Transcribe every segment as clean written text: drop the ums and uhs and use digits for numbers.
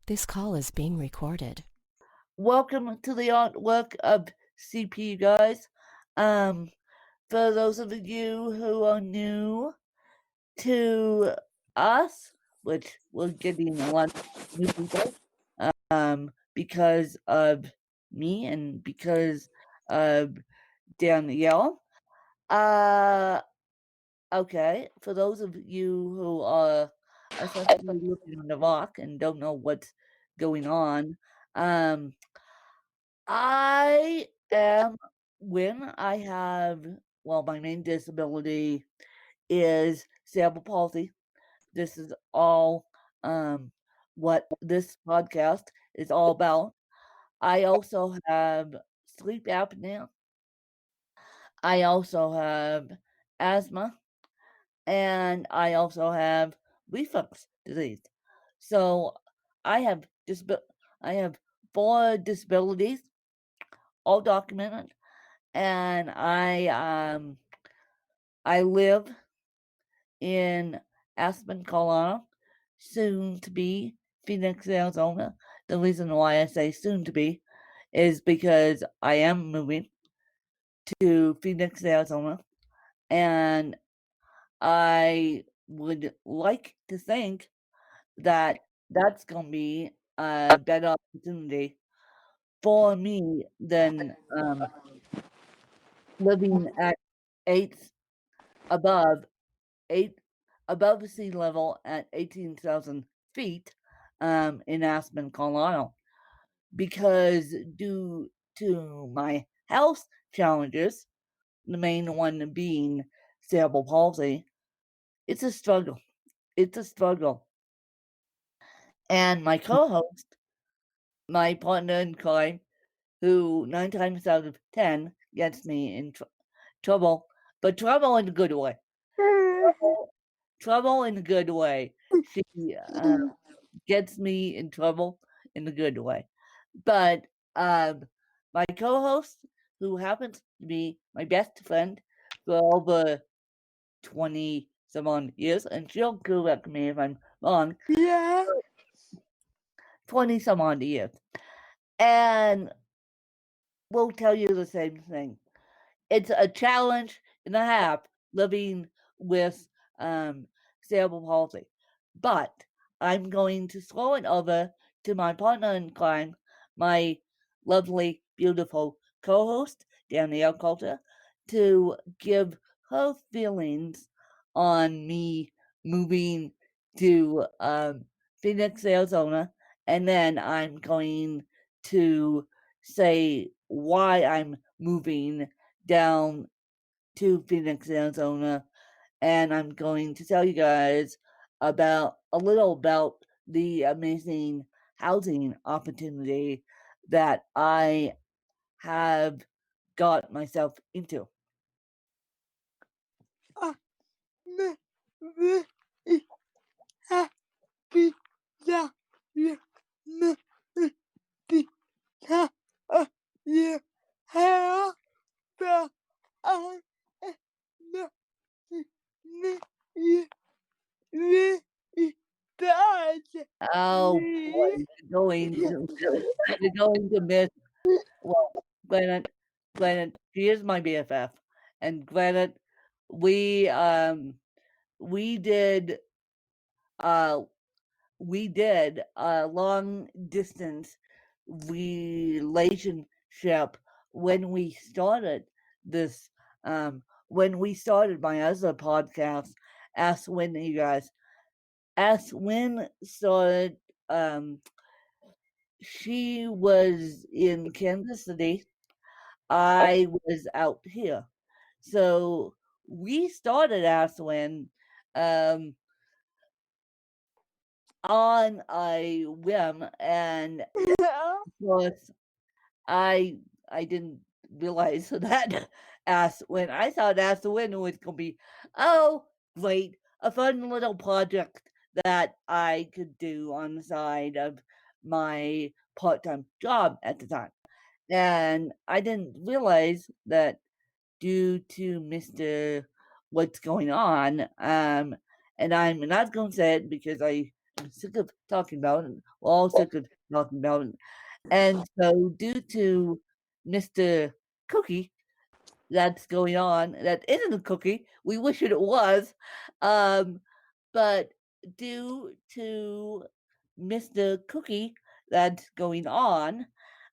This call is being recorded. Welcome to the artwork of CP, guys. For those of you who are new to us, which we're getting a lot of new people, because of me and because of Danielle. Okay, for those of you who are essentially looking on the rock and don't know what's going on, I am when I have my main disability is cerebral palsy. This is all what this podcast is all about. I also have sleep apnea. I also have asthma, and I also have reflux disease. So I have I have 4 disabilities, all documented, and I live in Aspen, Colorado, soon to be Phoenix, Arizona. The reason why I say soon to be is because I am moving to Phoenix, Arizona, and I would like to think that that's going to be a better opportunity for me than living at eighth above eight above sea level at 18,000 feet in Aspen, Colorado, because due to my health challenges, the main one being cerebral palsy, it's a struggle. It's a struggle. And my co-host, my partner in crime, who 9 times out of 10 gets me in trouble, but trouble in a good way. Trouble in a good way. She gets me in trouble in a good way. But my co-host, who happens to be my best friend for over 20 some odd years, and she'll correct me if I'm wrong. Yeah. 20 some odd years. And we'll tell you the same thing. It's a challenge and a half living with cerebral palsy. But I'm going to throw it over to my partner in crime, my lovely, beautiful co-host, Danielle Coulter, to give her feelings on me moving to Phoenix, Arizona, and then I'm going to say why I'm moving down to Phoenix, Arizona, and I'm going to tell you guys about a little about the amazing housing opportunity that I have got myself into. Oh boy, you're going to miss. Well, granted, she is my BFF, and granted, we we did uh we did a long distance relationship when we started this when we started my other podcast. Ask When, you guys. Ask When started. She was in Kansas City. I was out here. So we started Ask When on a whim, and of course I didn't realize that I thought Ask When was gonna be, oh great, a fun little project that I could do on the side of my part-time job at the time. And I didn't realize that due to Mr. What's Going On, and I'm not going to say it because I I'm sick of talking about it. We're all sick of talking about it. And so due to Mr. Cookie that's going on, that isn't a cookie, we wish it was, but due to Mr. Cookie that's going on,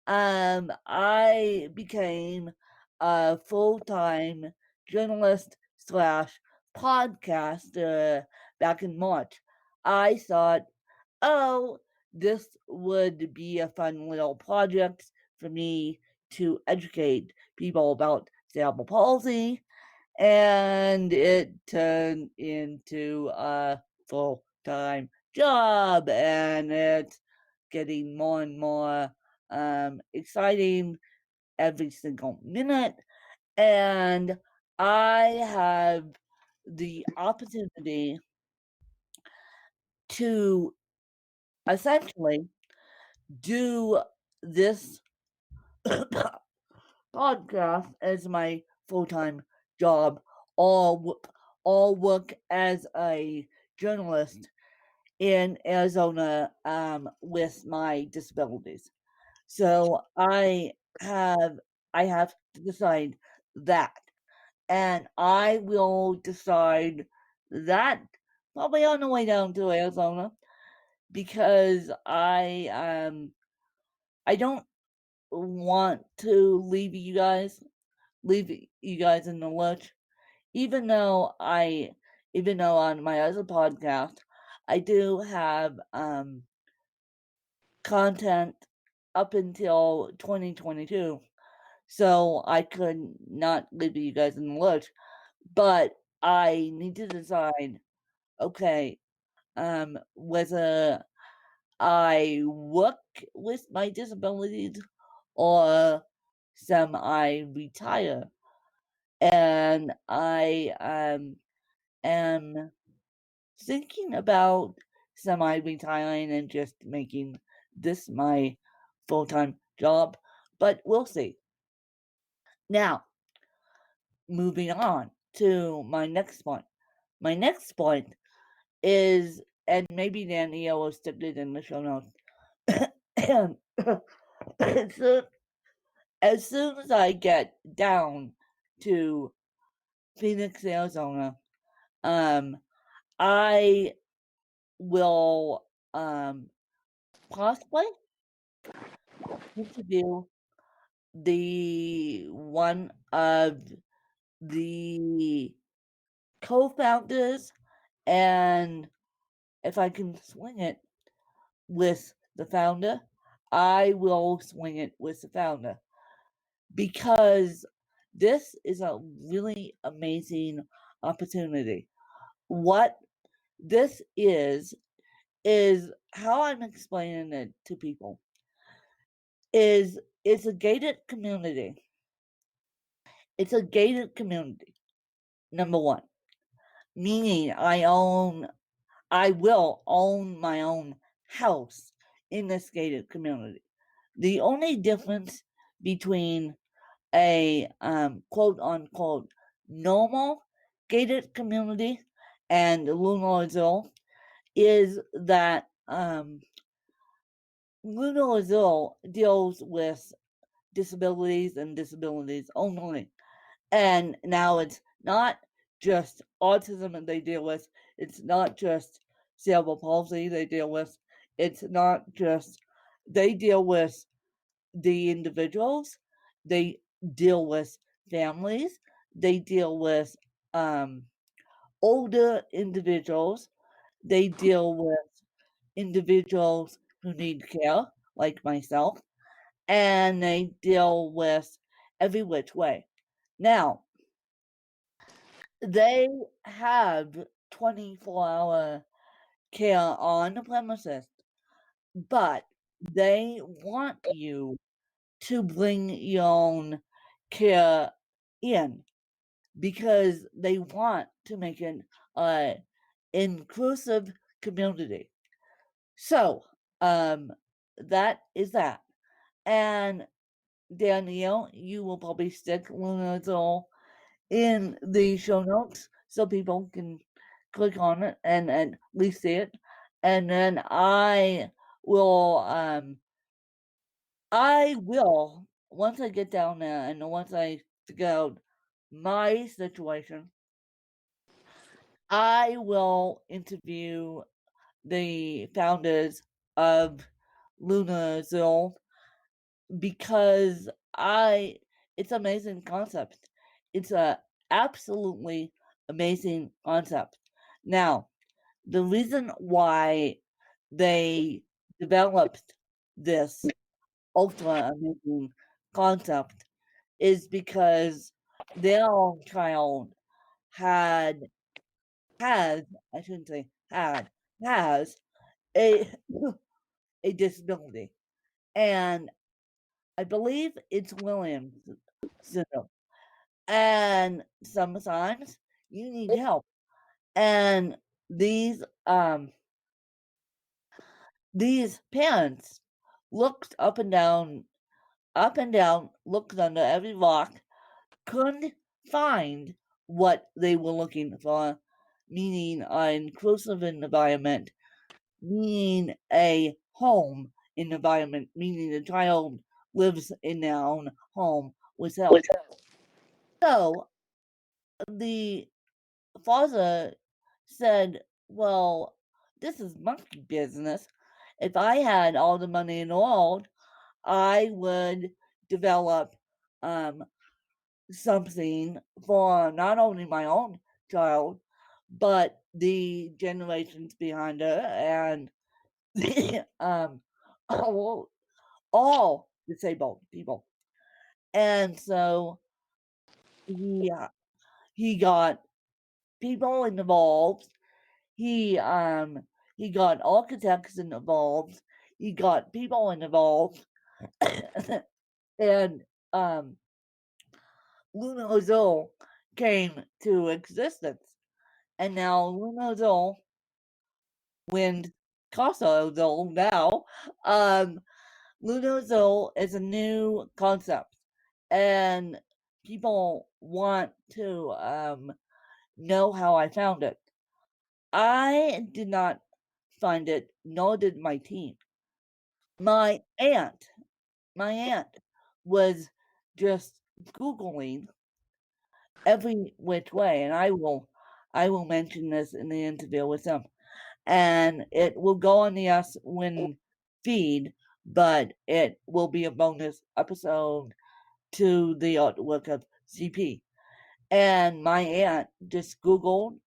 I became a full-time journalist slash podcaster back in March. I thought, oh, this would be a fun little project for me to educate people about cerebral palsy, and it turned into a full-time job, and it's getting more and more exciting every single minute. And I have the opportunity to essentially do this podcast as my full-time job, or work as a journalist in Arizona with my disabilities. So I have to decide that, and I will decide that probably on the way down to Arizona, because I don't want to leave you guys in the lurch, even though on my other podcast I do have content up until 2022, so I could not leave you guys in the lurch. But I need to decide, okay, whether I work with my disabilities or semi-retire. And I am thinking about semi-retiring and just making this my full-time job, but we'll see. Now, moving on to my next point. My next point is, and maybe Danny will stick it in the show notes. And so, as soon as I get down to Phoenix, Arizona, I will possibly interview the one of the co-founders, and if I can swing it with the founder, I will swing it with the founder, because this is a really amazing opportunity. What this is how I'm explaining it to people is it's a gated community. It's a gated community, number one, meaning I will own my own house in this gated community. The only difference between a quote unquote normal gated community and Luna Azul is that Luna Azul deals with disabilities and disabilities only. And now it's not just autism that they deal with, it's not just cerebral palsy they deal with, it's not just, they deal with the individuals, they deal with families, they deal with older individuals, they deal with individuals who need care, like myself, and they deal with every which way. Now, they have 24-hour care on the premises, but they want you to bring your own care in, because they want to make it an inclusive community. So, that is that. And Danielle, you will probably stick Luna Azul in the show notes so people can click on it and at least see it. and then I will, once I get down there and once I figure out my situation, I will interview the founders of Lunazil because it's an amazing concept. It's a absolutely amazing concept. Now, the reason why they developed this ultra amazing concept is because their own child had has I shouldn't say had has a a disability, and I believe it's Williams syndrome. And sometimes you need help, and these um these parents looked up and down, looked under every rock, couldn't find what they were looking for, meaning an inclusive environment, meaning a home environment, meaning the child lives in their own home with help. So the father said, well, this is monkey business. If I had all the money in the world, I would develop something for not only my own child, but the generations behind her and the, all disabled people. And so he got people involved. He got architects involved. He got people involved, and Luna Ozol came to existence. And now Luna Ozol, when Casa Ozol now, Luna Ozol is a new concept, and people want to know how I found it. I did not find it, nor did my team. My aunt was just Googling every which way, and I will mention this in the interview with them. And it will go on the Us Win feed, but it will be a bonus episode to the artwork of CP. And my aunt just Googled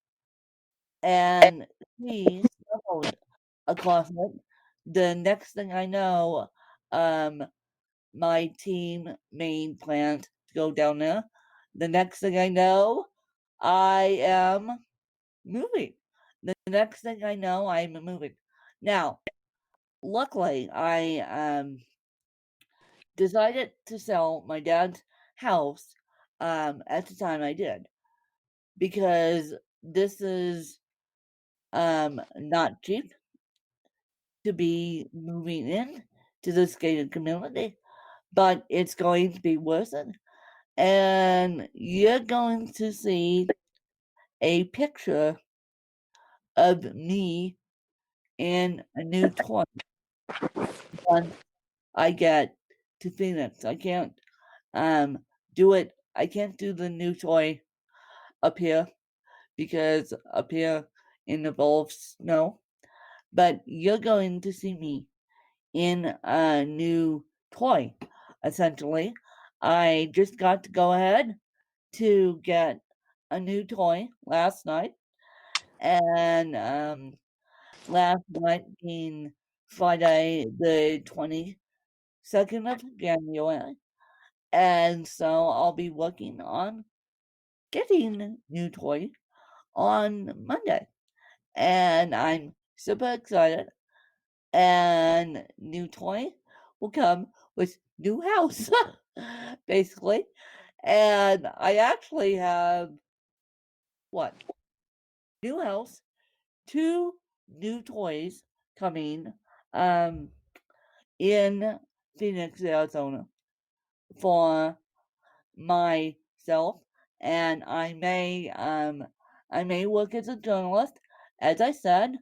and she stumbled across it. The next thing I know, my team made plans to go down there. The next thing I know, I am moving. The next thing I know, I'm moving. Now, luckily, I decided to sell my dad's house at the time I did because this is not cheap to be moving in to this gated community, but it's going to be worth it. And you're going to see a picture of me in a new toy once I get to Phoenix. I can't do it. I can't do the new toy up here because up here involves snow. But you're going to see me in a new toy, essentially. I just got to go ahead to get a new toy last night, and last night being Friday the 22nd of January, and so I'll be working on getting new toy on Monday, and I'm super excited. And new toy will come with new house, basically. And I actually have what? New house, two new toys coming in Phoenix, Arizona for myself, and I may work as a journalist, as I said,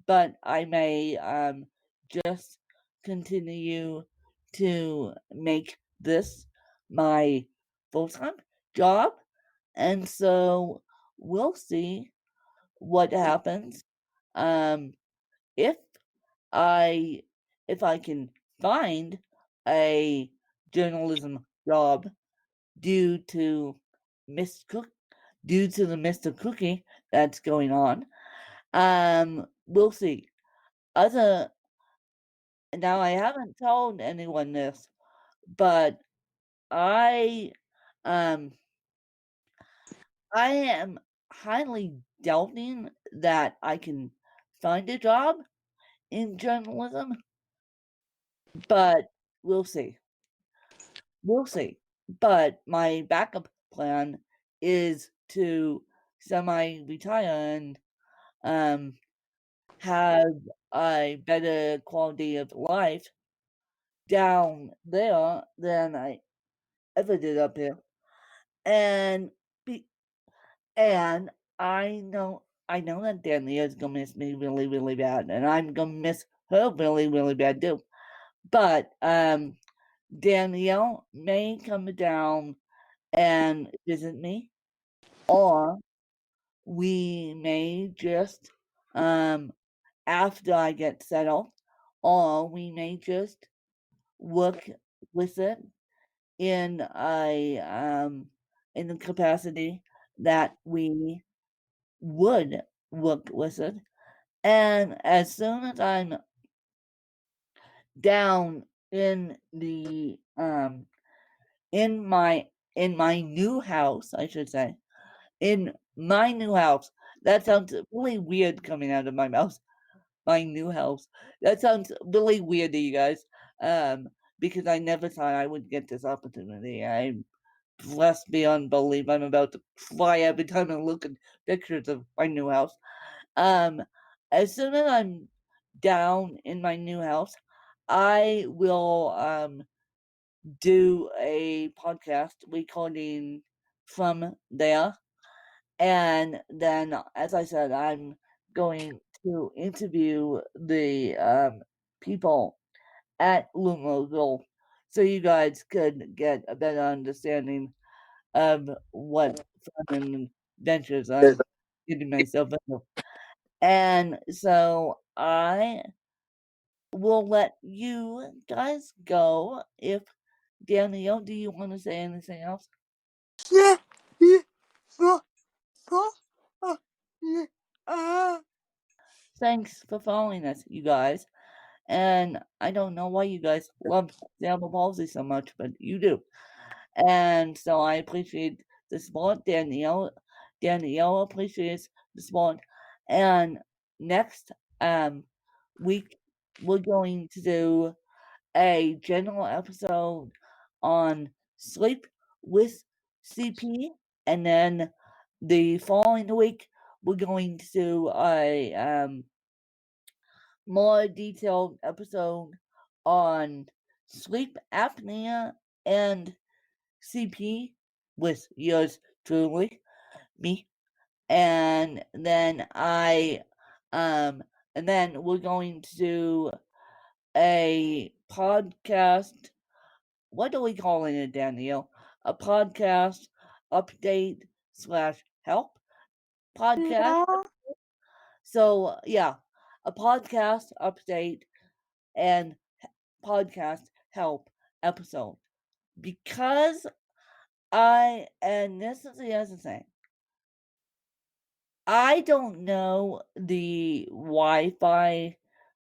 but I may just continue to make this my full-time job. And so we'll see what happens. Um, if I if I can find a journalism job due to Miss Cook due to the Mr. Cookie that's going on. We'll see. Other Now I haven't told anyone this, but I um I am highly doubting that I can find a job in journalism, but we'll see. We'll see. But my backup plan is to semi-retire and um have a better quality of life down there than I ever did up here. And be and I know that Danielle's gonna miss me really, really bad, and I'm gonna miss her really, really bad too. But Danielle may come down and visit me, or we may just after I get settled, or we may just work with it in a in the capacity that we would work with it. And as soon as I'm down in the in my new house, I should say, in my new house. That sounds really weird coming out of my mouth. My new house. That sounds really weird to you guys. Because I never thought I would get this opportunity. I'm blessed beyond belief. I'm about to fly every time I look at pictures of my new house. Um, as soon as I'm down in my new house, I will do a podcast recording from there. And then, as I said, I'm going to interview the people at Lumosville so you guys could get a better understanding of what fun and adventures I'm getting myself into. And so I will let you guys go. If Danielle, do you want to say anything else? Yeah, yeah, so, yeah, Thanks for following us, you guys. And I don't know why you guys love cerebral palsy so much, but you do. And so I appreciate the support. Danielle appreciates the support. And next week we're going to do a general episode on sleep with CP, and then the following week we're going to do a more detailed episode on sleep apnea and CP with yours truly, me. And then and then we're going to do a podcast. What are we calling it, Danielle? A podcast update / help podcast. yeah. So yeah, a podcast update and podcast help episode. Because and this is the other thing, I don't know the Wi-Fi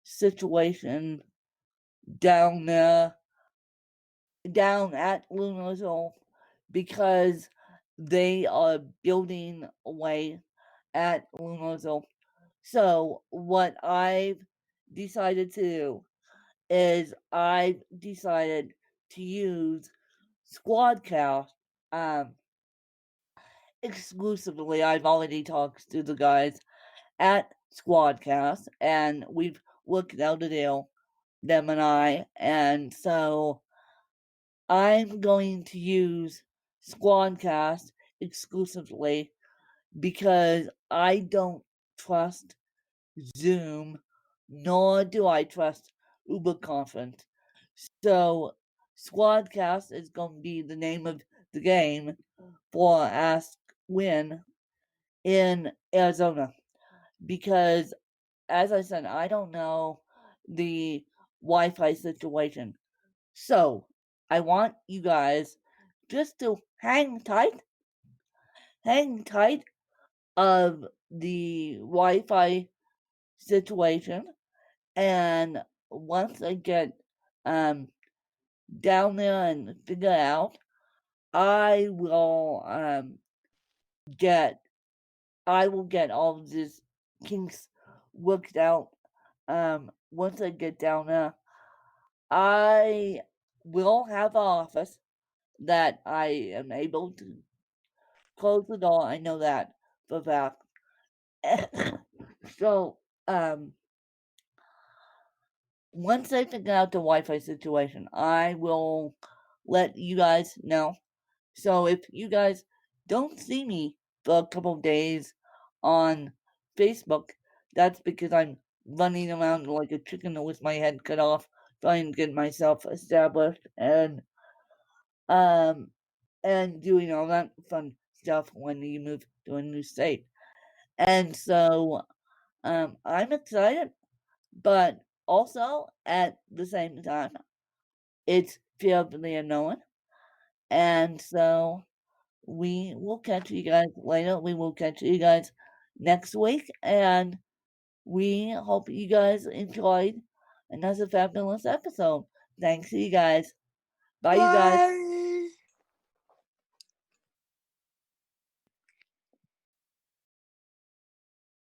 situation down there, down at Lunasol, because they are building away at Lunasol. So what I've decided to do is I've decided to use Squadcast exclusively. I've already talked to the guys at Squadcast, and we've worked out a deal, them and I, and so I'm going to use Squadcast exclusively because I don't trust Zoom nor do I trust Uber Conference. So, Squadcast is going to be the name of the game for Ask Win in Arizona. Because, as I said, I don't know the Wi-Fi situation. So, I want you guys just to hang tight of the Wi-Fi situation, and once I get down there and figure it out, I will get all of these kinks worked out. Once I get down there, I will have an office that I am able to close the door. I know that for a fact. So, once I figure out the Wi-Fi situation, I will let you guys know. So if you guys don't see me for a couple of days on Facebook, that's because I'm running around like a chicken with my head cut off, trying to get myself established and doing all that fun stuff when you move to a new state. And so I'm excited, but also at the same time, it's fearfully unknown. And so we will catch you guys later. We will catch you guys next week. And we hope you guys enjoyed another fabulous episode. Thanks to you guys. Bye, you guys. Bye.